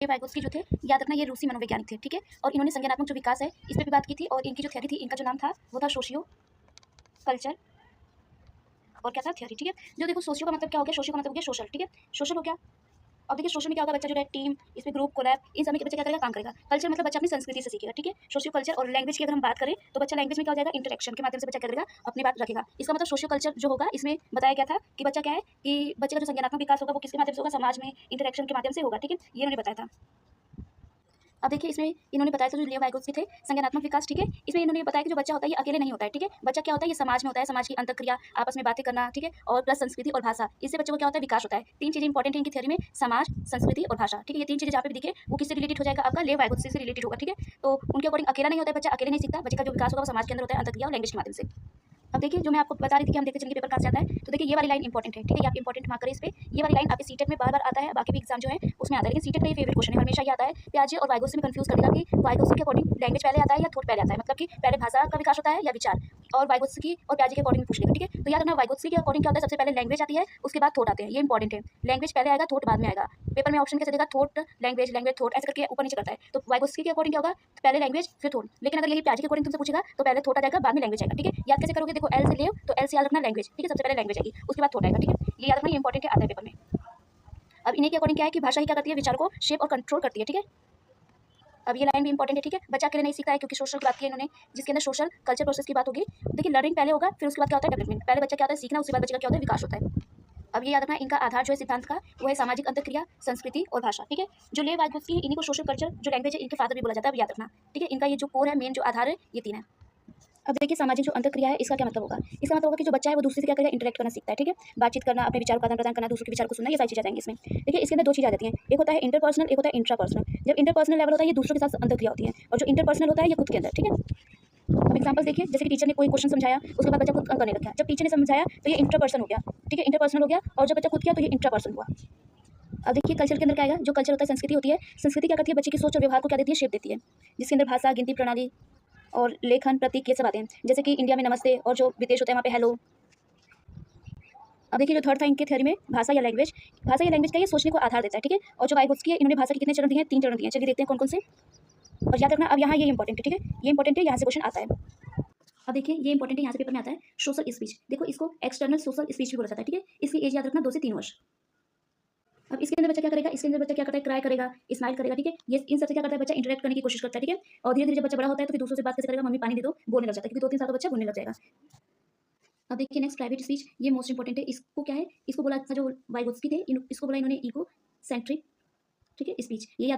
Vygotsky जो थे, याद रखना ये रूसी मनोवैज्ञानिक थे, ठीक है। और इन्होंने संज्ञानात्मक जो विकास है इस पर भी बात की थी, और इनकी जो थ्योरी थी, इनका जो नाम था वो था सोशियो कल्चर और क्या था थ्योरी, ठीक है। जो देखो सोशियो का मतलब क्या हो गया, सोशियो का मतलब हो गया सोशल, ठीक है, सोशल हो गया। अब देखिए सोशल में क्या होगा, बच्चा जो है टीम, इसमें ग्रुप, कोलैब, इन सब में बच्चा क्या करेगा, काम करेगा। कल्चर मतलब बच्चा अपनी संस्कृति से सीखेगा, ठीक है। सोशियो कल्चर और लैंग्वेज की अगर हम बात करें तो बच्चा लैंग्वेज में क्या हो जाएगा, इंटरेक्शन के माध्यम से बच्चा क्या करेगा, अपनी बात रखेगा। इसका मतलब सोशियो कल्चर जो होगा इसमें बताया गया था कि बच्चा क्या है कि बच्चे का जो संज्ञानात्मक विकास होगा वो किसके माध्यम से होगा, समाज में इंटरेक्शन के माध्यम से होगा, ठीक है। ये उन्होंने बताया था। अब देखिए इसमें इन्होंने बताया था जो लियो वाइगोत्स्की थे, संज्ञानात्मक विकास, ठीक है। इसमें इन्होंने बताया कि जो बच्चा होता है ये अकेले नहीं होता है, ठीक है। बच्चा क्या होता है, ये समाज में होता है, समाज की अंतःक्रिया, आपस में बातें करना, ठीक है, और प्लस संस्कृति और भाषा, इससे बच्चों को क्या होता है, विकास होता है। तीन चीजें इंपॉर्टेंट है इनकी थ्योरी में, समाज, संस्कृति और भाषा, ठीक है। ये तीन चीजें जहाँ पे भी दिखे वो किससे रिलेटेड हो जाएगा, आपका लियो वाइगोत्स्की से रिलेटेड होगा, ठीक है। तो उनके अकॉर्डिंग अकेला नहीं होता है बच्चा, अकेले नहीं सीखता, बच्चे का जो विकास होगा वो समाज के अंदर होता है, अंतःक्रिया और लैंग्वेज के माध्यम से। अब देखिए जो मैं आपको बता रही थी कि हम देखते चलिए पेपर कहाँ से आता है, तो देखिए ये वाली लाइन इंपॉर्टेंट है, ठीक है। ये आप इंपॉर्टेंट मार्क करें इस पे, ये वाली लाइन आपके सीटेट में बार बार आता है, बाकी भी एग्जाम जो है उसमें आता है, लेकिन सीटेट का ये फेवरेट क्वेश्चन है, हमेशा ये आता है। प्याजे और वाइगोत्स्की में कंफ्यूज कर देगा कि वाइगोत्स्की के अकॉर्डिंग लैंग्वेज पहले आता है या थॉट पहले आता है, मतलब कि पहले भाषा का विकास होता है या विचार, और वाइगोत्स्की और प्याजे के अकॉर्डिंग पूछ लेगा, ठीक है। तो याद रखना वाइगोत्स्की के अकॉर्डिंग क्या होता है, सबसे पहले लैंग्वेज आती है, उसके बाद थॉट आते हैं, ये इंपॉर्टेंट है। लैंग्वेज पहले आएगा, थॉट बाद में आएगा। पेपर में ऑप्शन कैसे देगा, थॉट लैंग्वेज, लैंग्वेज थॉट, ऐसे करके ऊपर नीचे करता है। तो वाइगोत्स्की के अकॉर्डिंग क्या होगा, पहले लैंग्वेज फिर थॉट। लेकिन अगर यही प्याजे के अकॉर्डिंग तुमसे पूछेगा तो पहले थॉट आ जाएगा, बाद में लैंग्वेज आएगा, ठीक है। याद कैसे करोगे, देखो एल से ले तो एल से याद रखना लैंग्वेज, ठीक है, सबसे पहले लैंग्वेज आएगी, उसके बाद थॉट आएगा, ठीक है। ये याद रखना, ये इंपॉर्टेंट है, आता है पेपर में। अब इन्हीं के अकॉर्डिंग क्या है कि भाषा ही क्या करती है, विचार को शेप और कंट्रोल करती है, ठीक है। अब ये लाइन भी इंपॉर्टेंट है, ठीक है। बच्चा अकेले नहीं सीखता है, क्योंकि सोशल की बात की है इन्होंने, जिसके अंदर सोशल कल्चर प्रोसेस की बात होगी। देखिए लर्निंग पहले होगा, फिर उसके बाद क्या होता है, डेवलपमेंट। पहले बच्चा क्या होता है, सीखना, उसके बाद बच्चे का क्या होता है, विकास होता है। अब ये याद रखना, इनका आधार जो है सिद्धांत का वो है सामाजिक अंतःक्रिया, संस्कृति और भाषा, ठीक है। जो ले वाइगोत्स्की है इन्हीं को सोशल कल्चर जो लैंग्वेज है इनके फादर भी बोला जाता है, अब याद रखना, ठीक है। इनका ये जो कोर है, मेन जो आधार है, ये तीन है। अब देखिए सामाजिक जो अंतःक्रिया है इसका क्या मतलब होगा, इसका मतलब होगा कि जो बच्चा है वो दूसरे से क्या करेगा, इंटरेक्ट करना सीखता है, ठीक है। बातचीत करना, अपने विचारों का आदान प्रदान करना, दूसरों के विचार को सुनना, ये सारी चीजें आ जाएंगी इसमें। देखिए इसके अंदर दो चीजें आ जाती हैं, एक होता है इंटरपर्सनल, एक होता है इंट्रापर्सनल। जब इंटरपर्सनल लेवल होता है ये दूसरों के साथ अंतःक्रिया होती है, और जो इंटरपर्सनल होता है ये खुद के अंदर, ठीक है। अब एग्जांपल देखिए, जैसे कि टीचर ने कोई क्वेश्चन समझाया, उसके बाद बच्चा खुद करने लग गया। जब टीचर ने समझाया तो ये इंटरपर्सन हो गया, ठीक है, इंटरपर्सनल हो गया, और जब बच्चा खुद किया तो ये इंट्रापर्सन हुआ। अब देखिए कल्चर के अंदर क्या आएगा, जो कल्चर होता है संस्कृति होती है, संस्कृति क्या करती है, बच्चे की सोच और व्यवहार को क्या देती है, शेप देती है, जिसके अंदर भाषा, गिनती प्रणाली और लेखन, प्रतीक, ये सब आते हैं। जैसे कि इंडिया में नमस्ते, और जो विदेश होता है वहाँ पे हेलो। अब देखिए जो थर्ड था इनके थ्योरी में, भाषा या लैंग्वेज, भाषा या लैंग्वेज का ये सोचने को आधार देता है, ठीक है। और जो वाइगोत्स्की है इन्होंने भाषा के कितने चरण दिए हैं, तीन चरण दिए हैं, चलिए देखते हैं कौन कौन से। और याद रखना अब यहाँ ये इंपॉर्टेंट है, ठीक है, ये इंपॉर्टेंट है, यहाँ से क्वेश्चन आता है। अब देखिए ये इंपॉर्टेंट है, यहाँ से पेपर में आता है, सोशल स्पीच। देखो इसको एक्सटर्नल सोशल स्पीच भी बोला जाता है, ठीक है। इसकी एज याद रखना 2 से 3 वर्ष। अब इसके अंदर बच्चा क्या करेगा, इसके अंदर बच्चा क्या करता है, क्राई करेगा, स्माइल करेगा, ठीक है। ये इन सबसे क्या करता है, बच्चा इंटरेक्ट करने की कोशिश करता है, ठीक है। और धीरे धीरे जब बच्चा बड़ा होता है तो फिर दूसरों से बात कैसे करेगा, मम्मी पानी दे दो, बोलने लग जाता है, क्योंकि 2-3 साल का बच्चा बोलने लग जाएगा। अब देखिए नेक्स्ट प्राइवेट स्पीच, ये मोस्ट इंपॉर्टेंट है। इसको क्या है, इसको बोला था जो वाइगोत्स्की थे, इसको बोला इन्होंने ईगो सेंट्रिक, ठीक है, स्पीच। ये